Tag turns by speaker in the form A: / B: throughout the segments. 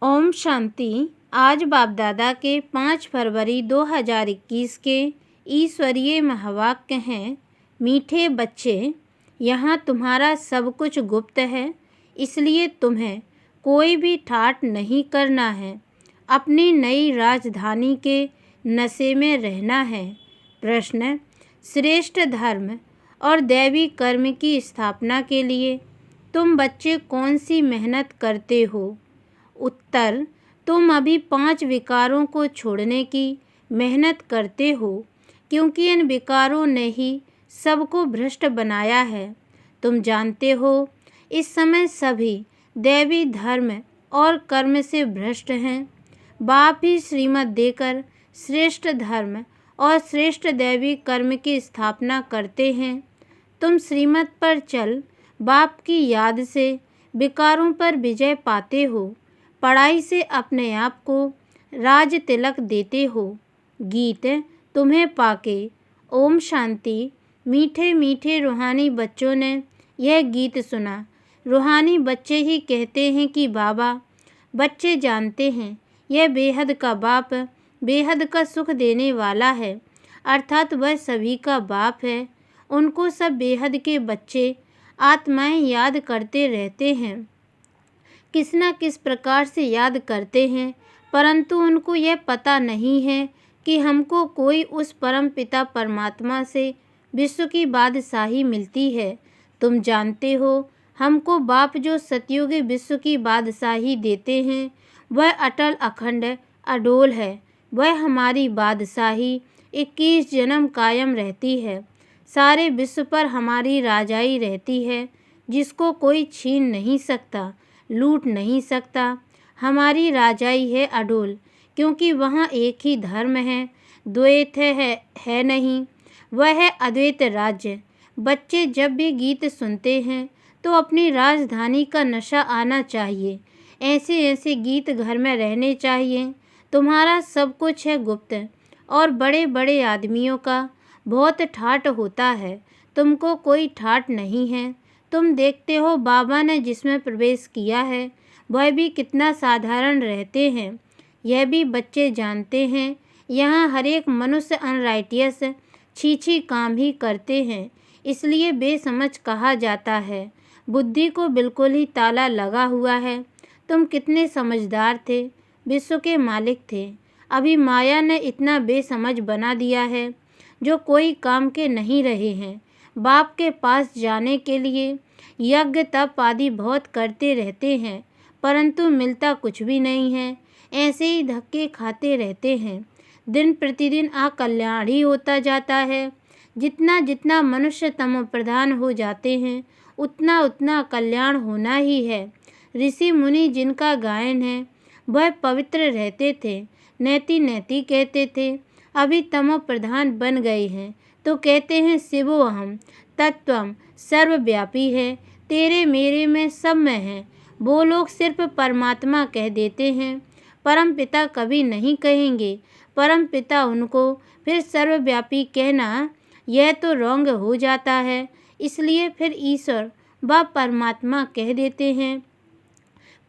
A: ओम शांति। आज बाप दादा के 5 फरवरी 2021 के ईश्वरीय महावाक्य हैं। मीठे बच्चे, यहाँ तुम्हारा सब कुछ गुप्त है, इसलिए तुम्हें कोई भी ठाट नहीं करना है। अपनी नई राजधानी के नशे में रहना है। प्रश्न: श्रेष्ठ धर्म और दैवी कर्म की स्थापना के लिए तुम बच्चे कौन सी मेहनत करते हो? उत्तर: तुम अभी 5 विकारों को छोड़ने की मेहनत करते हो, क्योंकि इन विकारों ने ही सबको भ्रष्ट बनाया है। तुम जानते हो, इस समय सभी दैवी धर्म और कर्म से भ्रष्ट हैं। बाप ही श्रीमत देकर श्रेष्ठ धर्म और श्रेष्ठ दैवी कर्म की स्थापना करते हैं। तुम श्रीमत पर चल बाप की याद से विकारों पर विजय पाते हो। पढ़ाई से अपने आप को राज तिलक देते हो। गीत तुम्हें पाके। ओम शांति। मीठे मीठे रूहानी बच्चों ने यह गीत सुना। रूहानी बच्चे ही कहते हैं कि बाबा, बच्चे जानते हैं यह बेहद का बाप बेहद का सुख देने वाला है, अर्थात वह सभी का बाप है। उनको सब बेहद के बच्चे आत्माएं याद करते रहते हैं, किस न किस प्रकार से याद करते हैं, परंतु उनको यह पता नहीं है कि हमको कोई उस परम पिता परमात्मा से विश्व की बादशाही मिलती है। तुम जानते हो, हमको बाप जो सतयुगी विश्व की बादशाही देते हैं, वह अटल अखंड अडोल है। वह हमारी बादशाही 21 जन्म कायम रहती है। सारे विश्व पर हमारी राजाई रहती है, जिसको कोई छीन नहीं सकता, लूट नहीं सकता। हमारी राजाई है अडोल, क्योंकि वहाँ एक ही धर्म है, द्वैत है नहीं। वह है अद्वैत राज्य। बच्चे जब भी गीत सुनते हैं तो अपनी राजधानी का नशा आना चाहिए। ऐसे ऐसे गीत घर में रहने चाहिए। तुम्हारा सब कुछ है गुप्त, और बड़े बड़े आदमियों का बहुत ठाट होता है, तुमको कोई ठाट नहीं है। तुम देखते हो, बाबा ने जिसमें प्रवेश किया है वह भी कितना साधारण रहते हैं। यह भी बच्चे जानते हैं। यहाँ हर एक मनुष्य अनराइटियस छीछी काम ही करते हैं, इसलिए बेसमझ कहा जाता है। बुद्धि को बिल्कुल ही ताला लगा हुआ है। तुम कितने समझदार थे, विश्व के मालिक थे। अभी माया ने इतना बेसमझ बना दिया है, जो कोई काम के नहीं रहे हैं। बाप के पास जाने के लिए यज्ञ तप आदि बहुत करते रहते हैं, परंतु मिलता कुछ भी नहीं है। ऐसे ही धक्के खाते रहते हैं। दिन प्रतिदिन अकल्याण ही होता जाता है। जितना जितना मनुष्य तमो प्रधान हो जाते हैं, उतना उतना कल्याण होना ही है। ऋषि मुनि जिनका गायन है, वह पवित्र रहते थे, नैति नैति कहते थे। अभी तमो प्रधान बन गए हैं तो कहते हैं शिवो अहम तत्वम सर्वव्यापी है, तेरे मेरे में सब में है। वो लोग सिर्फ परमात्मा कह देते हैं, परम पिता कभी नहीं कहेंगे। परम पिता उनको फिर सर्वव्यापी कहना, यह तो रॉन्ग हो जाता है, इसलिए फिर ईश्वर व परमात्मा कह देते हैं।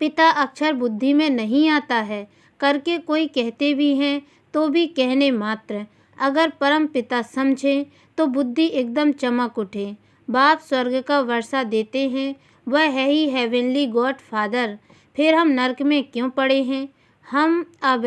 A: पिता अक्षर बुद्धि में नहीं आता है, करके कोई कहते भी हैं तो भी कहने मात्र। अगर परम पिता समझे तो बुद्धि एकदम चमक उठे। बाप स्वर्ग का वर्षा देते हैं, वह है ही हेवनली गॉड फादर। फिर हम नरक में क्यों पड़े हैं? हम अब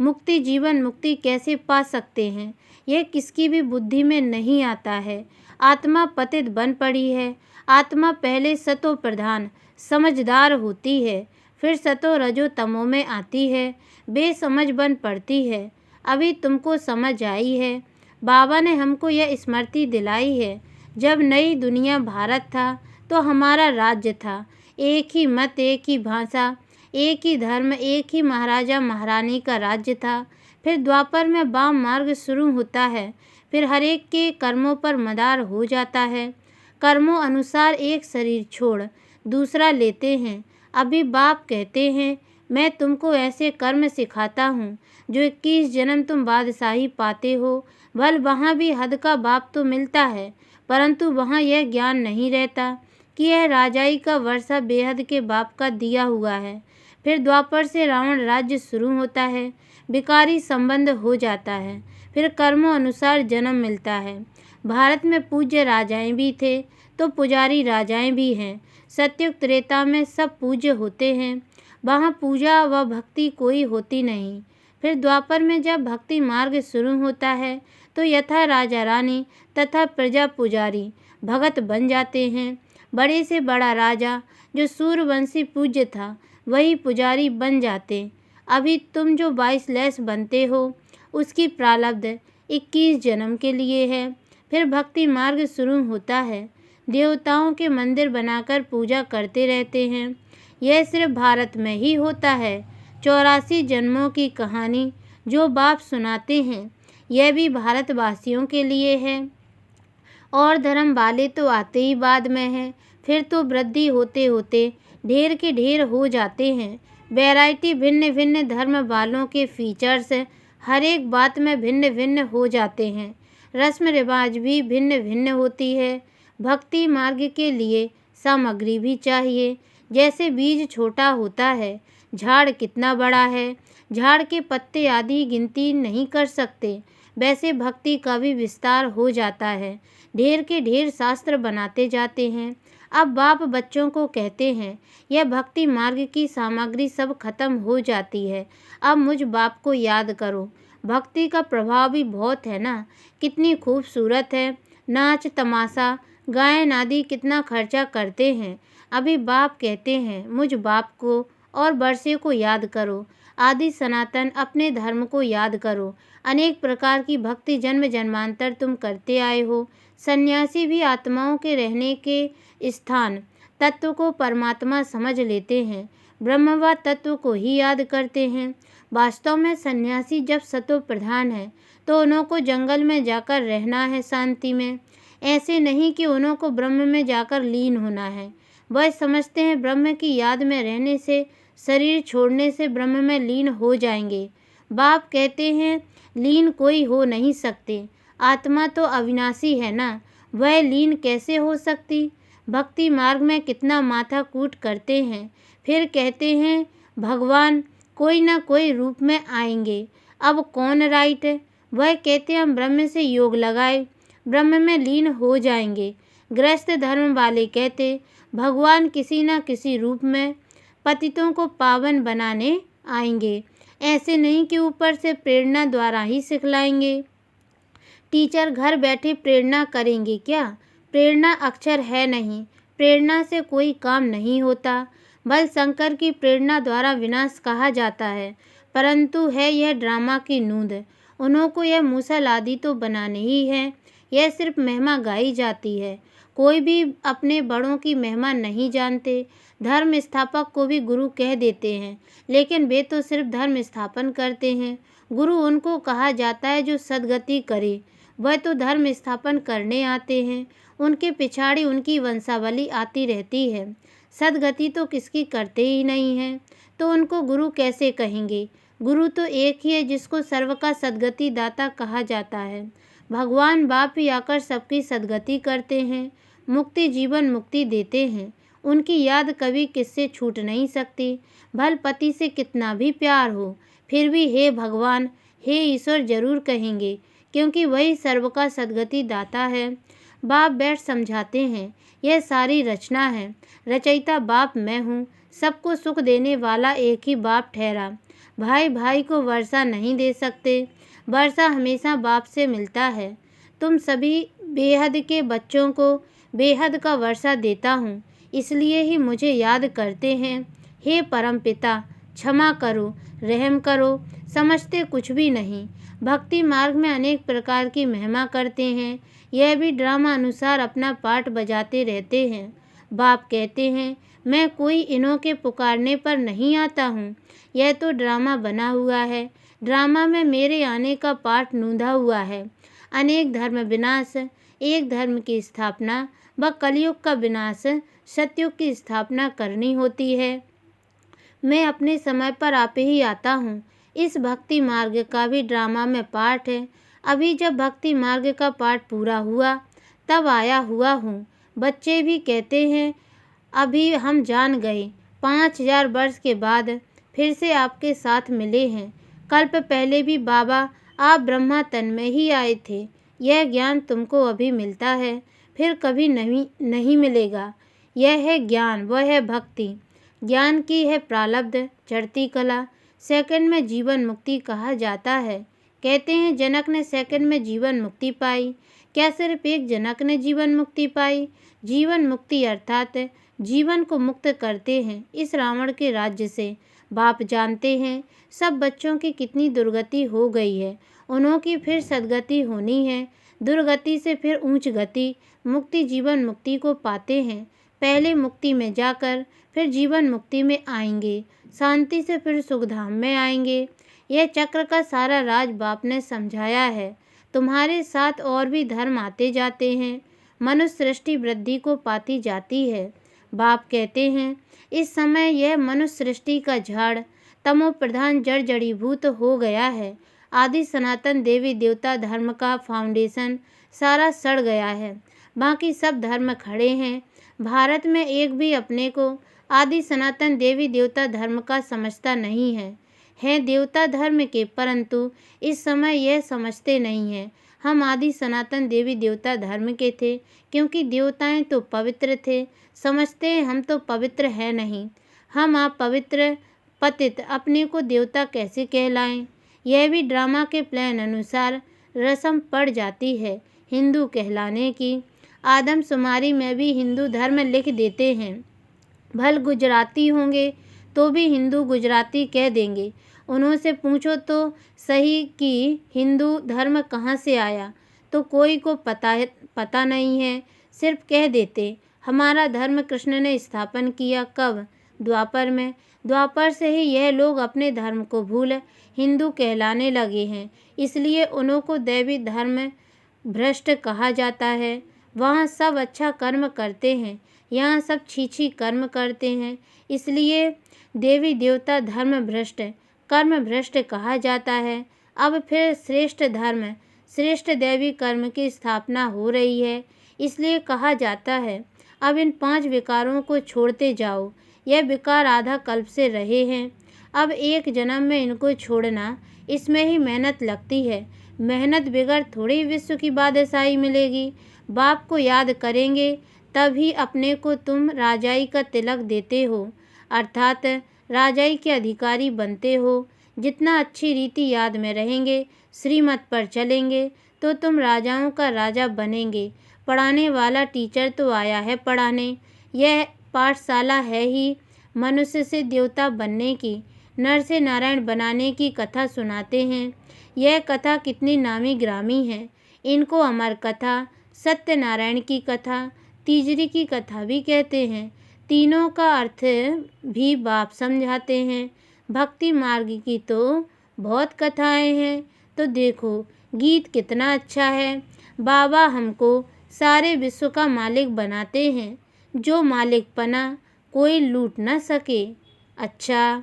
A: मुक्ति जीवन मुक्ति कैसे पा सकते हैं? यह किसकी भी बुद्धि में नहीं आता है। आत्मा पतित बन पड़ी है। आत्मा पहले सतो प्रधान समझदार होती है, फिर सतो रजो तमो में आती है, बेसमझ बन पड़ती है। अभी तुमको समझ आई है। बाबा ने हमको यह स्मृति दिलाई है, जब नई दुनिया भारत था तो हमारा राज्य था। एक ही मत, एक ही भाषा, एक ही धर्म, एक ही महाराजा महारानी का राज्य था। फिर द्वापर में वाम मार्ग शुरू होता है। फिर हर एक के कर्मों पर मदार हो जाता है। कर्मों अनुसार एक शरीर छोड़ दूसरा लेते हैं। अभी बाप कहते हैं, मैं तुमको ऐसे कर्म सिखाता हूँ जो 21 जन्म तुम बादशाही पाते हो। भल वहाँ भी हद का बाप तो मिलता है, परंतु वहाँ यह ज्ञान नहीं रहता कि यह राजाई का वर्षा बेहद के बाप का दिया हुआ है। फिर द्वापर से रावण राज्य शुरू होता है, विकारी संबंध हो जाता है, फिर कर्मों अनुसार जन्म मिलता है। भारत में पूज्य राजाएं भी थे तो पुजारी राजाएं भी हैं। सतयुग त्रेता में सब पूज्य होते हैं, वहाँ पूजा व भक्ति कोई होती नहीं। फिर द्वापर में जब भक्ति मार्ग शुरू होता है तो यथा राजा रानी तथा प्रजा पुजारी भगत बन जाते हैं। बड़े से बड़ा राजा जो सूर्यवंशी पूज्य था वही पुजारी बन जाते। अभी तुम जो 22 लैस बनते हो उसकी प्रारब्ध 21 जन्म के लिए है। फिर भक्ति मार्ग शुरू होता है, देवताओं के मंदिर बनाकर पूजा करते रहते हैं। यह सिर्फ भारत में ही होता है। 84 जन्मों की कहानी जो बाप सुनाते हैं यह भी भारतवासियों के लिए है। और धर्म वाले तो आते ही बाद में हैं, फिर तो वृद्धि होते होते ढेर के ढेर हो जाते हैं। वैरायटी भिन्न भिन्न धर्म वालों के फीचर्स हर एक बात में भिन्न भिन्न हो जाते हैं। रस्म रिवाज भी भिन्न भिन्न होती है। भक्ति मार्ग के लिए सामग्री भी चाहिए। जैसे बीज छोटा होता है, झाड़ कितना बड़ा है, झाड़ के पत्ते आदि गिनती नहीं कर सकते, वैसे भक्ति का भी विस्तार हो जाता है। ढेर के ढेर शास्त्र बनाते जाते हैं। अब बाप बच्चों को कहते हैं यह भक्ति मार्ग की सामग्री सब खत्म हो जाती है, अब मुझ बाप को याद करो। भक्ति का प्रभाव भी बहुत है ना, कितनी खूबसूरत है। नाच तमाशा गायन आदि कितना खर्चा करते हैं। अभी बाप कहते हैं मुझ बाप को और वर्षे को याद करो, आदि सनातन अपने धर्म को याद करो। अनेक प्रकार की भक्ति जन्म जन्मांतर तुम करते आए हो। सन्यासी भी आत्माओं के रहने के स्थान तत्व को परमात्मा समझ लेते हैं, ब्रह्म व तत्व को ही याद करते हैं। वास्तव में सन्यासी जब सतो प्रधान है तो उनको जंगल में जाकर रहना है शांति में, ऐसे नहीं कि उनको ब्रह्म में जाकर लीन होना है। वह समझते हैं ब्रह्म की याद में रहने से, शरीर छोड़ने से ब्रह्म में लीन हो जाएंगे। बाप कहते हैं लीन कोई हो नहीं सकते, आत्मा तो अविनाशी है ना, वह लीन कैसे हो सकती। भक्ति मार्ग में कितना माथा कूट करते हैं, फिर कहते हैं भगवान कोई ना कोई रूप में आएंगे। अब कौन राइट है। वह कहते हम ब्रह्म से योग लगाए, ब्रह्म में लीन हो जाएंगे। गृहस्थ धर्म वाले कहते भगवान किसी न किसी रूप में पतितों को पावन बनाने आएंगे, ऐसे नहीं कि ऊपर से प्रेरणा द्वारा ही सिखलाएंगे। टीचर घर बैठे प्रेरणा करेंगे क्या। प्रेरणा अक्षर है नहीं, प्रेरणा से कोई काम नहीं होता। बल शंकर की प्रेरणा द्वारा विनाश कहा जाता है, परंतु है यह ड्रामा की नूंद। उन्होंने यह मूसल आदि तो बनाने ही है, यह सिर्फ महिमा गाई जाती है। कोई भी अपने बड़ों की महिमा नहीं जानते। धर्म स्थापक को भी गुरु कह देते हैं, लेकिन वे तो सिर्फ धर्म स्थापन करते हैं। गुरु उनको कहा जाता है जो सद्गति करे, वह तो धर्म स्थापन करने आते हैं, उनके पिछाड़ी उनकी वंशावली आती रहती है। सद्गति तो किसकी करते ही नहीं है, तो उनको गुरु कैसे कहेंगे। गुरु तो एक ही है जिसको सर्व का सद्गति दाता कहा जाता है। भगवान बाप ही आकर सबकी सद्गति करते हैं, मुक्ति जीवन मुक्ति देते हैं। उनकी याद कभी किससे छूट नहीं सकती। भल पति से कितना भी प्यार हो, फिर भी हे भगवान हे ईश्वर जरूर कहेंगे, क्योंकि वही सर्व का सद्गति दाता है। बाप बैठ समझाते हैं यह सारी रचना है, रचयिता बाप मैं हूँ, सबको सुख देने वाला एक ही बाप ठहरा। भाई भाई को वर्षा नहीं दे सकते, वर्षा हमेशा बाप से मिलता है। तुम सभी बेहद के बच्चों को बेहद का वर्षा देता हूँ, इसलिए ही मुझे याद करते हैं। हे परम पिता क्षमा करो, रहम करो, समझते कुछ भी नहीं। भक्ति मार्ग में अनेक प्रकार की महिमा करते हैं, यह भी ड्रामा अनुसार अपना पाठ बजाते रहते हैं। बाप कहते हैं मैं कोई इन्हों के पुकारने पर नहीं आता हूँ, यह तो ड्रामा बना हुआ है। ड्रामा में मेरे आने का पाठ नूंधा हुआ है। अनेक धर्म विनाश, एक धर्म की स्थापना व कलयुग का विनाश, सतयुग की स्थापना करनी होती है। मैं अपने समय पर आप ही आता हूँ। इस भक्ति मार्ग का भी ड्रामा में पाठ है। अभी जब भक्ति मार्ग का पाठ पूरा हुआ तब आया हुआ हूँ। बच्चे भी कहते हैं अभी हम जान गए। 5000 वर्ष के बाद फिर से आपके साथ मिले हैं। कल्प पहले भी बाबा आप ब्रह्मा तन में ही आए थे। यह ज्ञान तुमको अभी मिलता है, फिर कभी नहीं मिलेगा। यह है ज्ञान, वह है भक्ति। ज्ञान की है प्रारब्ध चढ़ती कला। सेकंड में जीवन मुक्ति कहा जाता है। कहते हैं जनक ने सेकंड में जीवन मुक्ति पाई। क्या सिर्फ एक जनक ने जीवन मुक्ति पाई? जीवन मुक्ति अर्थात जीवन को मुक्त करते हैं इस रावण के राज्य से। बाप जानते हैं सब बच्चों की कितनी दुर्गति हो गई है, उन्हों की फिर सद्गति होनी है। दुर्गति से फिर ऊंच गति, मुक्ति जीवन मुक्ति को पाते हैं। पहले मुक्ति में जाकर फिर जीवन मुक्ति में आएंगे, शांति से फिर सुखधाम में आएंगे। यह चक्र का सारा राज बाप ने समझाया है। तुम्हारे साथ और भी धर्म आते जाते हैं, मनुष्य सृष्टि वृद्धि को पाती जाती है। बाप कहते हैं इस समय यह मनुष्य सृष्टि का झाड़ तमो प्रधान जड़ जड़ीभूत हो गया है। आदि सनातन देवी देवता धर्म का फाउंडेशन सारा सड़ गया है, बाकी सब धर्म खड़े हैं। भारत में एक भी अपने को आदि सनातन देवी देवता धर्म का समझता नहीं है देवता धर्म के, परंतु इस समय यह समझते नहीं हैं हम आदि सनातन देवी देवता धर्म के थे, क्योंकि देवताएं तो पवित्र थे। समझते हैं हम तो पवित्र है नहीं, हम आप पवित्र पतित अपने को देवता कैसे कहलाएं? यह भी ड्रामा के प्लान अनुसार रस्म पड़ जाती है हिंदू कहलाने की। आदमशुमारी में भी हिंदू धर्म लिख देते हैं। भल गुजराती होंगे तो भी हिंदू गुजराती कह देंगे। उन्होंने पूछो तो सही कि हिंदू धर्म कहाँ से आया, तो कोई को पता नहीं है, सिर्फ कह देते हमारा धर्म कृष्ण ने स्थापन किया। कब? द्वापर में। द्वापर से ही यह लोग अपने धर्म को भूल हिंदू कहलाने लगे हैं, इसलिए उन्हों को दैवी धर्म भ्रष्ट कहा जाता है। वहाँ सब अच्छा कर्म करते हैं, यहाँ सब छीछी कर्म करते हैं, इसलिए देवी देवता धर्म भ्रष्ट कर्म भ्रष्ट कहा जाता है। अब फिर श्रेष्ठ धर्म श्रेष्ठ दैवी कर्म की स्थापना हो रही है, इसलिए कहा जाता है अब इन 5 विकारों को छोड़ते जाओ। यह विकार आधा कल्प से रहे हैं, अब एक जन्म में इनको छोड़ना, इसमें ही मेहनत लगती है। मेहनत बिगड़ थोड़ी विश्व की बादशाही मिलेगी। बाप को याद करेंगे तभी अपने को तुम राजाई का तिलक देते हो, अर्थात राजाई के अधिकारी बनते हो। जितना अच्छी रीति याद में रहेंगे, श्रीमत पर चलेंगे, तो तुम राजाओं का राजा बनेंगे। पढ़ाने वाला टीचर तो आया है पढ़ाने, यह पाठशाला है ही मनुष्य से देवता बनने की, नर से नारायण बनाने की कथा सुनाते हैं। यह कथा कितनी नामी ग्रामी है। इनको अमर कथा, सत्यनारायण की कथा, तीजरी की कथा भी कहते हैं। तीनों का अर्थ भी बाप समझाते हैं। भक्ति मार्ग की तो बहुत कथाएं हैं, तो देखो गीत कितना अच्छा है। बाबा हमको सारे विश्व का मालिक बनाते हैं, जो मालिकपना कोई लूट न सके। अच्छा,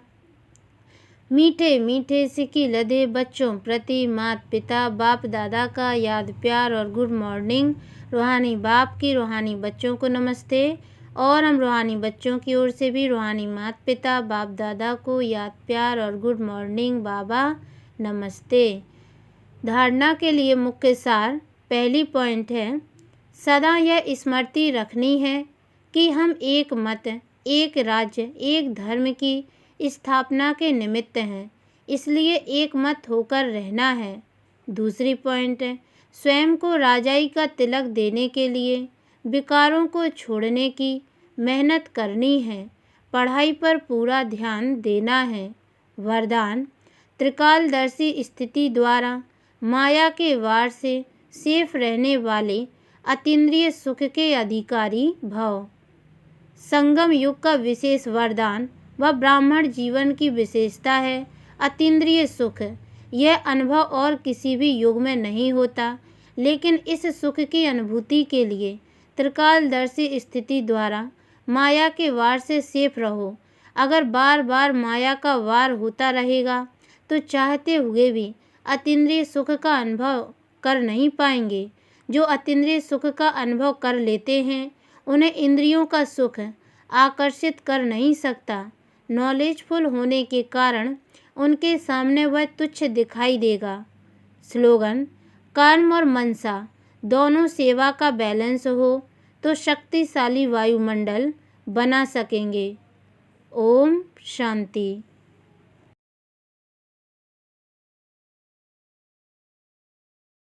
A: मीठे मीठे सिक्की लदे बच्चों प्रति माता पिता बाप दादा का याद प्यार और गुड मॉर्निंग। रूहानी बाप की रूहानी बच्चों को नमस्ते, और हम रूहानी बच्चों की ओर से भी रूहानी माता पिता बाप दादा को याद प्यार और गुड मॉर्निंग बाबा नमस्ते। धारणा के लिए मुख्य सार पहली पॉइंट है, सदा यह स्मृति रखनी है कि हम एक मत एक राज्य एक धर्म की स्थापना के निमित्त हैं, इसलिए एक मत होकर रहना है। दूसरी पॉइंट है, स्वयं को राजाई का तिलक देने के लिए विकारों को छोड़ने की मेहनत करनी है, पढ़ाई पर पूरा ध्यान देना है। वरदान, त्रिकालदर्शी स्थिति द्वारा माया के वार से सेफ रहने वाले अतीन्द्रिय सुख के अधिकारी भव। संगम युग का विशेष वरदान व ब्राह्मण जीवन की विशेषता है अतीन्द्रिय सुख। यह अनुभव और किसी भी युग में नहीं होता, लेकिन इस सुख की अनुभूति के लिए त्रिकालदर्शी स्थिति द्वारा माया के वार से सेफ रहो। अगर बार बार माया का वार होता रहेगा तो चाहते हुए भी अतीन्द्रिय सुख का अनुभव कर नहीं पाएंगे। जो अतीन्द्रिय सुख का अनुभव कर लेते हैं, उन्हें इंद्रियों का सुख आकर्षित कर नहीं सकता। नॉलेजफुल होने के कारण उनके सामने वह तुच्छ दिखाई देगा। स्लोगन: कर्म और मनसा दोनों सेवा का बैलेंस हो तो शक्तिशाली वायुमंडल बना सकेंगे। ओम शांति।